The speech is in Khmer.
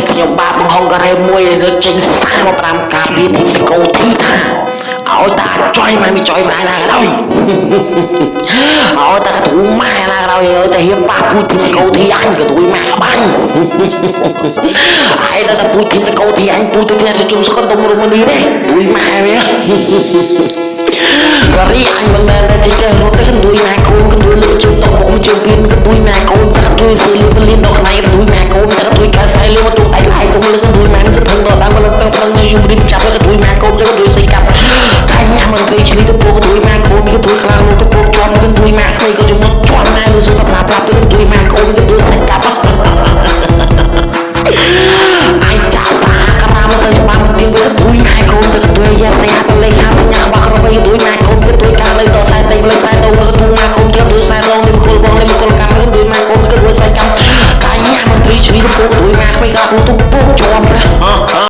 នេះខ្ញុំបាទបង្ហងការ៉េមួយនៅចេញសារមក5ការពីកោធីថាឲ្យតាចុយមកចុយម្ដាយណាក៏ដោយឲ្យតាកទូម៉ែណាក៏ដោយឲ្យតាហៀបប៉ះពូទីកោធីអញក៏ទួយម៉ែក្បាញ់ហើយដល់តាពូទីកោធីអញពូទៅផ្ទះជុំស្កុតទៅរំនេះទេទួយម៉ែវាក៏រីអញមិនមែនតែចេះរត់ទៅទួយម៉ែកូនទួយលើជើងតមុំជើងពៀនទួយម៉ែកូនតាទួយស៊ីលីនដល់ខ្នៃទួយម៉ែកូនតាទួយកែសៃលឿមកទួយឯងហើយទៅលើទួយម៉ែនឹងទៅដល់ដើមលើទៅនឹងយូរីចាប់ទៅទួយម៉ែកូនទៅទួយសៃកាប់កាញ់ញ៉ាំមិនព្រៃឈ្លីទៅពោះទួយម៉ែកូនទៅទួយខ្លាំងទៅពោះជាប់ទៅទួយម៉ែខ្នៃក៏ជំនុំជាប់ម៉ែលើសុខប្រាប់ទៅទួយម៉ែកូនទៅទួយសៃកាប់អាយចាក់សាក្រាមទៅច្បាស់ទៀងទៅទួយម៉ែកូនទៅទួយយ៉ាស្អាតទៅលេងហាប់ញ៉ាំបាក់ក្របីទួយម៉ែកូនទៅទួយកាលេងដល់ខ្សែដេញលេងខ្សែទៅទៅទួយម៉ែកូនទៅទួយខ្សែរងលេងគល់បងលេងគល់កាប់ទៅទួយម៉ែកូនទៅទួយសៃកាប់កាញ់ញ៉ាំមិនព្រៃឈ្លីទៅពោះទួយម៉ែខ្នៃក៏ទៅពោះជាប់